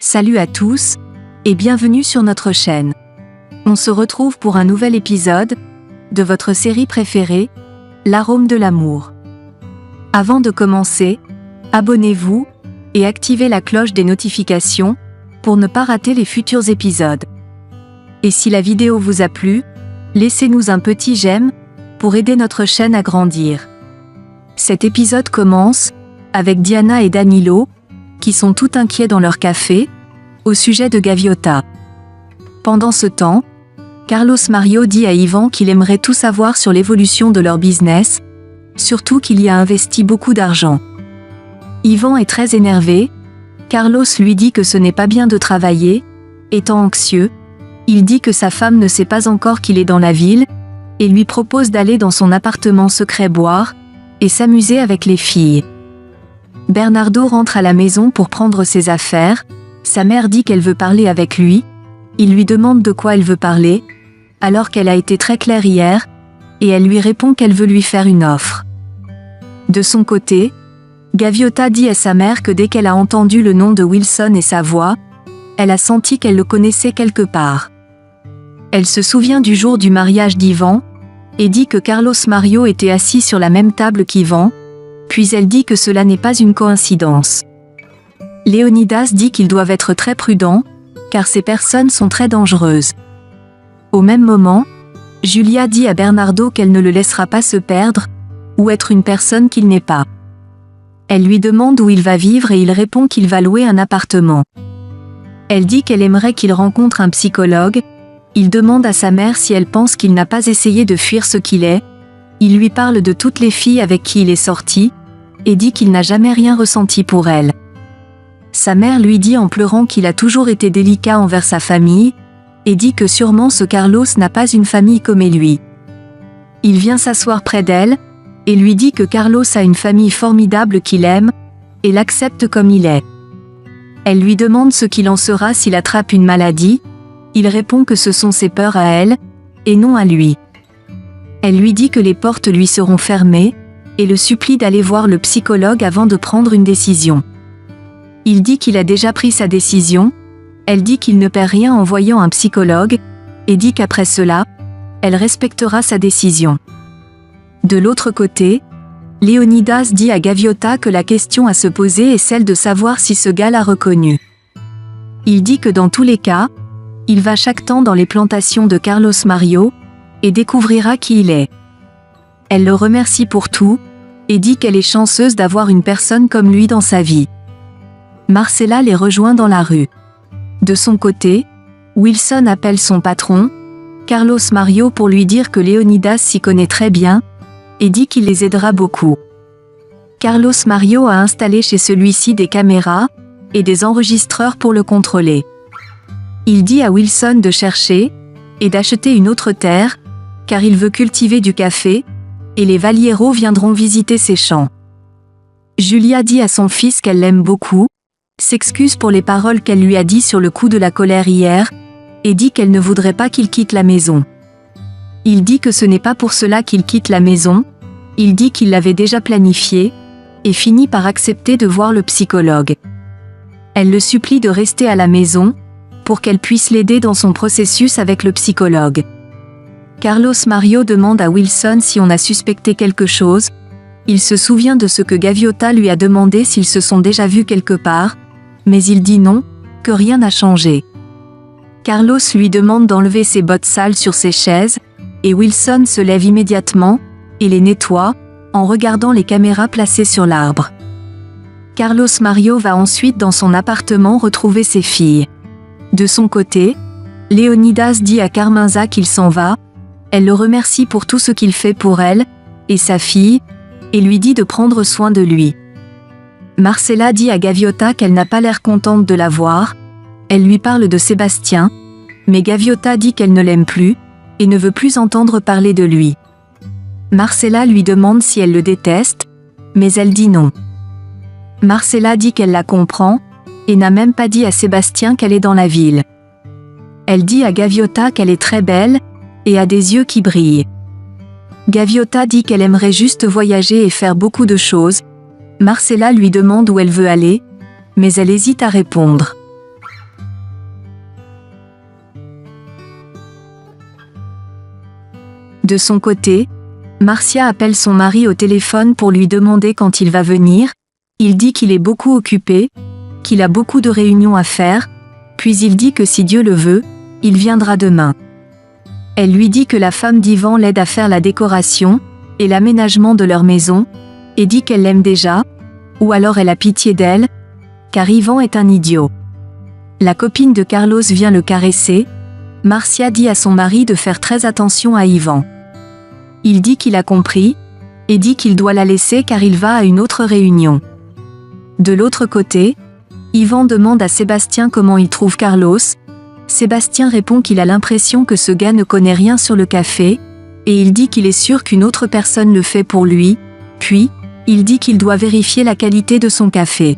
Salut à tous, et bienvenue sur notre chaîne. On se retrouve pour un nouvel épisode de votre série préférée, L'arôme de l'amour. Avant de commencer, abonnez-vous et activez la cloche des notifications pour ne pas rater les futurs épisodes. Et si la vidéo vous a plu, laissez-nous un petit j'aime pour aider notre chaîne à grandir. Cet épisode commence avec Diana et Danilo, qui sont tout inquiets dans leur café, au sujet de Gaviota. Pendant ce temps, Carlos Mario dit à Ivan qu'il aimerait tout savoir sur l'évolution de leur business, surtout qu'il y a investi beaucoup d'argent. Ivan est très énervé, Carlos lui dit que ce n'est pas bien de travailler, étant anxieux, il dit que sa femme ne sait pas encore qu'il est dans la ville, et lui propose d'aller dans son appartement secret boire, et s'amuser avec les filles. Bernardo rentre à la maison pour prendre ses affaires, sa mère dit qu'elle veut parler avec lui, il lui demande de quoi elle veut parler, alors qu'elle a été très claire hier, et elle lui répond qu'elle veut lui faire une offre. De son côté, Gaviota dit à sa mère que dès qu'elle a entendu le nom de Wilson et sa voix, elle a senti qu'elle le connaissait quelque part. Elle se souvient du jour du mariage d'Ivan, et dit que Carlos Mario était assis sur la même table qu'Ivan, puis elle dit que cela n'est pas une coïncidence. Léonidas dit qu'ils doivent être très prudents, car ces personnes sont très dangereuses. Au même moment, Julia dit à Bernardo qu'elle ne le laissera pas se perdre, ou être une personne qu'il n'est pas. Elle lui demande où il va vivre et il répond qu'il va louer un appartement. Elle dit qu'elle aimerait qu'il rencontre un psychologue, il demande à sa mère si elle pense qu'il n'a pas essayé de fuir ce qu'il est, il lui parle de toutes les filles avec qui il est sorti, et dit qu'il n'a jamais rien ressenti pour elles. Sa mère lui dit en pleurant qu'il a toujours été délicat envers sa famille, et dit que sûrement ce Carlos n'a pas une famille comme lui. Il vient s'asseoir près d'elle, et lui dit que Carlos a une famille formidable qu'il aime, et l'accepte comme il est. Elle lui demande ce qu'il en sera s'il attrape une maladie, il répond que ce sont ses peurs à elle, et non à lui. Elle lui dit que les portes lui seront fermées, et le supplie d'aller voir le psychologue avant de prendre une décision. Il dit qu'il a déjà pris sa décision, elle dit qu'il ne perd rien en voyant un psychologue, et dit qu'après cela, elle respectera sa décision. De l'autre côté, Léonidas dit à Gaviota que la question à se poser est celle de savoir si ce gars l'a reconnu. Il dit que dans tous les cas, il va chaque temps dans les plantations de Carlos Mario, et découvrira qui il est. Elle le remercie pour tout, et dit qu'elle est chanceuse d'avoir une personne comme lui dans sa vie. Marcella les rejoint dans la rue. De son côté, Wilson appelle son patron, Carlos Mario, pour lui dire que Léonidas s'y connaît très bien, et dit qu'il les aidera beaucoup. Carlos Mario a installé chez celui-ci des caméras, et des enregistreurs pour le contrôler. Il dit à Wilson de chercher, et d'acheter une autre terre, car il veut cultiver du café, et les Valieros viendront visiter ses champs. Julia dit à son fils qu'elle l'aime beaucoup, s'excuse pour les paroles qu'elle lui a dites sur le coup de la colère hier, et dit qu'elle ne voudrait pas qu'il quitte la maison. Il dit que ce n'est pas pour cela qu'il quitte la maison, il dit qu'il l'avait déjà planifié, et finit par accepter de voir le psychologue. Elle le supplie de rester à la maison, pour qu'elle puisse l'aider dans son processus avec le psychologue. Carlos Mario demande à Wilson si on a suspecté quelque chose, il se souvient de ce que Gaviota lui a demandé s'ils se sont déjà vus quelque part, mais il dit non, que rien n'a changé. Carlos lui demande d'enlever ses bottes sales sur ses chaises, et Wilson se lève immédiatement, et les nettoie, en regardant les caméras placées sur l'arbre. Carlos Mario va ensuite dans son appartement retrouver ses filles. De son côté, Léonidas dit à Carmenza qu'il s'en va, elle le remercie pour tout ce qu'il fait pour elle, et sa fille, et lui dit de prendre soin de lui. Marcella dit à Gaviota qu'elle n'a pas l'air contente de la voir, elle lui parle de Sébastien, mais Gaviota dit qu'elle ne l'aime plus, et ne veut plus entendre parler de lui. Marcella lui demande si elle le déteste, mais elle dit non. Marcella dit qu'elle la comprend, et n'a même pas dit à Sébastien qu'elle est dans la ville. Elle dit à Gaviota qu'elle est très belle, et a des yeux qui brillent. Gaviota dit qu'elle aimerait juste voyager et faire beaucoup de choses. Marcella lui demande où elle veut aller, mais elle hésite à répondre. De son côté, Marcia appelle son mari au téléphone pour lui demander quand il va venir. Il dit qu'il est beaucoup occupé, qu'il a beaucoup de réunions à faire, puis il dit que si Dieu le veut, il viendra demain. Elle lui dit que la femme d'Yvan l'aide à faire la décoration et l'aménagement de leur maison, et dit qu'elle l'aime déjà, ou alors elle a pitié d'elle, car Yvan est un idiot. La copine de Carlos vient le caresser. Marcia dit à son mari de faire très attention à Yvan. Il dit qu'il a compris, et dit qu'il doit la laisser car il va à une autre réunion. De l'autre côté, Yvan demande à Sébastien comment il trouve Carlos. Sébastien répond qu'il a l'impression que ce gars ne connaît rien sur le café, et il dit qu'il est sûr qu'une autre personne le fait pour lui, puis, il dit qu'il doit vérifier la qualité de son café.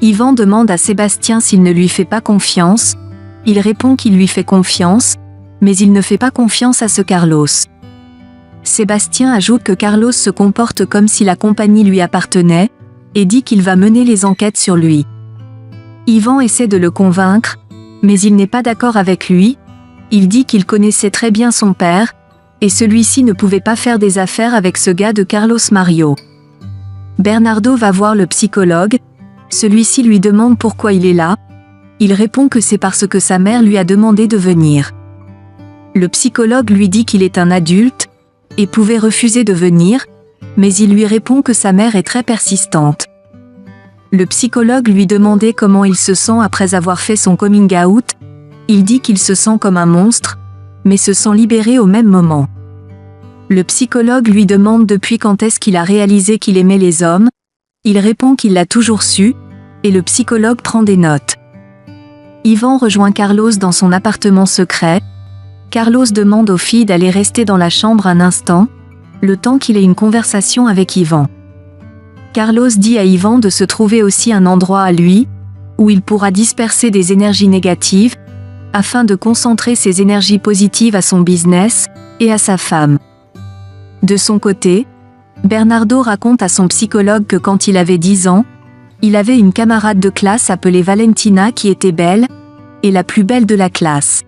Yvan demande à Sébastien s'il ne lui fait pas confiance. Il répond qu'il lui fait confiance, mais il ne fait pas confiance à ce Carlos. Sébastien ajoute que Carlos se comporte comme si la compagnie lui appartenait, et dit qu'il va mener les enquêtes sur lui. Yvan essaie de le convaincre, mais il n'est pas d'accord avec lui. Il dit qu'il connaissait très bien son père, et celui-ci ne pouvait pas faire des affaires avec ce gars de Carlos Mario. Bernardo va voir le psychologue. Celui-ci lui demande pourquoi il est là. Il répond que c'est parce que sa mère lui a demandé de venir. Le psychologue lui dit qu'il est un adulte, et pouvait refuser de venir, mais il lui répond que sa mère est très persistante. Le psychologue lui demandait comment il se sent après avoir fait son coming out. Il dit qu'il se sent comme un monstre, mais se sent libéré au même moment. Le psychologue lui demande depuis quand est-ce qu'il a réalisé qu'il aimait les hommes. Il répond qu'il l'a toujours su, et le psychologue prend des notes. Yvan rejoint Carlos dans son appartement secret. Carlos demande aux filles d'aller rester dans la chambre un instant, le temps qu'il ait une conversation avec Yvan. Carlos dit à Yvan de se trouver aussi un endroit à lui, où il pourra disperser des énergies négatives, afin de concentrer ses énergies positives à son business, et à sa femme. De son côté, Bernardo raconte à son psychologue que quand il avait 10 ans, il avait une camarade de classe appelée Valentina qui était belle, et la plus belle de la classe.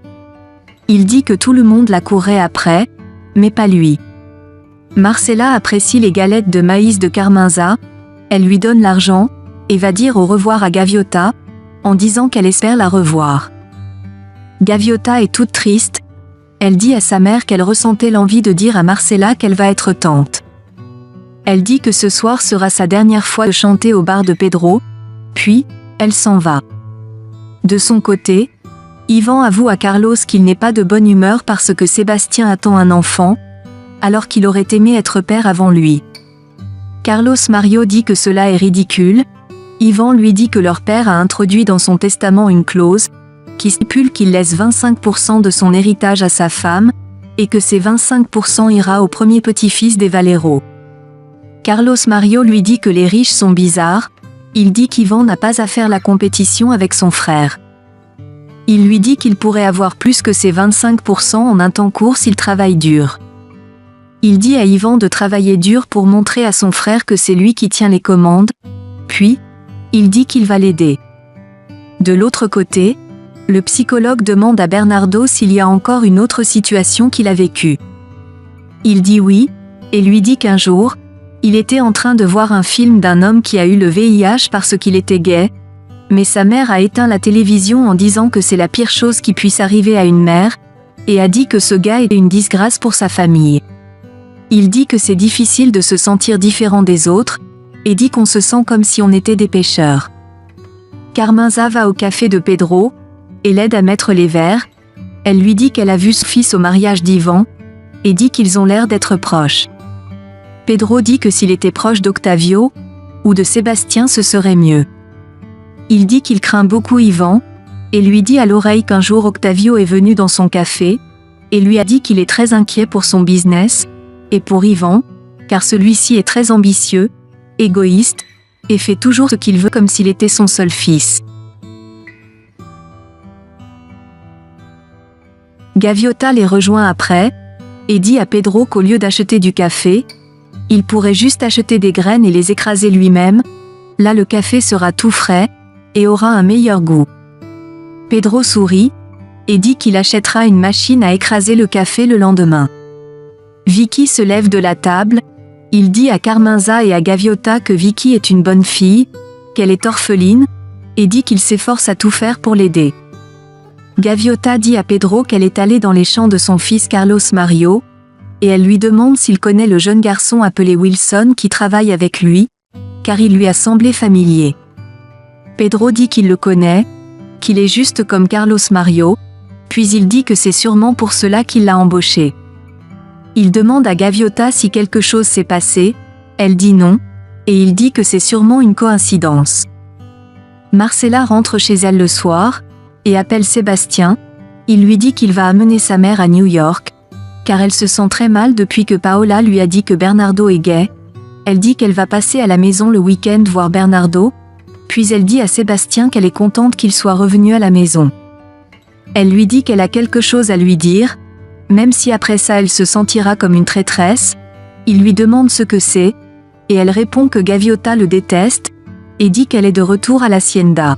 Il dit que tout le monde la courait après, mais pas lui. Marcella apprécie les galettes de maïs de Carmenza. Elle lui donne l'argent, et va dire au revoir à Gaviota, en disant qu'elle espère la revoir. Gaviota est toute triste. Elle dit à sa mère qu'elle ressentait l'envie de dire à Marcella qu'elle va être tante. Elle dit que ce soir sera sa dernière fois de chanter au bar de Pedro, puis, elle s'en va. De son côté, Yvan avoue à Carlos qu'il n'est pas de bonne humeur parce que Sébastien attend un enfant, alors qu'il aurait aimé être père avant lui. Carlos Mario dit que cela est ridicule. Yvan lui dit que leur père a introduit dans son testament une clause qui stipule qu'il laisse 25% de son héritage à sa femme, et que ces 25% ira au premier petit-fils des Valero. Carlos Mario lui dit que les riches sont bizarres. Il dit qu'Yvan n'a pas à faire la compétition avec son frère. Il lui dit qu'il pourrait avoir plus que ses 25% en un temps court s'il travaille dur. Il dit à Yvan de travailler dur pour montrer à son frère que c'est lui qui tient les commandes, puis, il dit qu'il va l'aider. De l'autre côté, le psychologue demande à Bernardo s'il y a encore une autre situation qu'il a vécue. Il dit oui, et lui dit qu'un jour, il était en train de voir un film d'un homme qui a eu le VIH parce qu'il était gay, mais sa mère a éteint la télévision en disant que c'est la pire chose qui puisse arriver à une mère, et a dit que ce gars était une disgrâce pour sa famille. Il dit que c'est difficile de se sentir différent des autres, et dit qu'on se sent comme si on était des pêcheurs. Carmenza va au café de Pedro, et l'aide à mettre les verres. Elle lui dit qu'elle a vu son fils au mariage d'Yvan, et dit qu'ils ont l'air d'être proches. Pedro dit que s'il était proche d'Octavio, ou de Sébastien ce serait mieux. Il dit qu'il craint beaucoup Yvan, et lui dit à l'oreille qu'un jour Octavio est venu dans son café, et lui a dit qu'il est très inquiet pour son business, et pour Yvan, car celui-ci est très ambitieux, égoïste, et fait toujours ce qu'il veut comme s'il était son seul fils. Gaviota les rejoint après, et dit à Pedro qu'au lieu d'acheter du café, il pourrait juste acheter des graines et les écraser lui-même. Là le café sera tout frais, et aura un meilleur goût. Pedro sourit, et dit qu'il achètera une machine à écraser le café le lendemain. Vicky se lève de la table, il dit à Carmenza et à Gaviota que Vicky est une bonne fille, qu'elle est orpheline, et dit qu'il s'efforce à tout faire pour l'aider. Gaviota dit à Pedro qu'elle est allée dans les champs de son fils Carlos Mario, et elle lui demande s'il connaît le jeune garçon appelé Wilson qui travaille avec lui, car il lui a semblé familier. Pedro dit qu'il le connaît, qu'il est juste comme Carlos Mario, puis il dit que c'est sûrement pour cela qu'il l'a embauché. Il demande à Gaviota si quelque chose s'est passé, elle dit non, et il dit que c'est sûrement une coïncidence. Marcella rentre chez elle le soir, et appelle Sébastien, il lui dit qu'il va amener sa mère à New York, car elle se sent très mal depuis que Paola lui a dit que Bernardo est gay. Elle dit qu'elle va passer à la maison le week-end voir Bernardo, puis elle dit à Sébastien qu'elle est contente qu'il soit revenu à la maison. Elle lui dit qu'elle a quelque chose à lui dire, même si après ça elle se sentira comme une traîtresse. Il lui demande ce que c'est, et elle répond que Gaviota le déteste, et dit qu'elle est de retour à l'hacienda.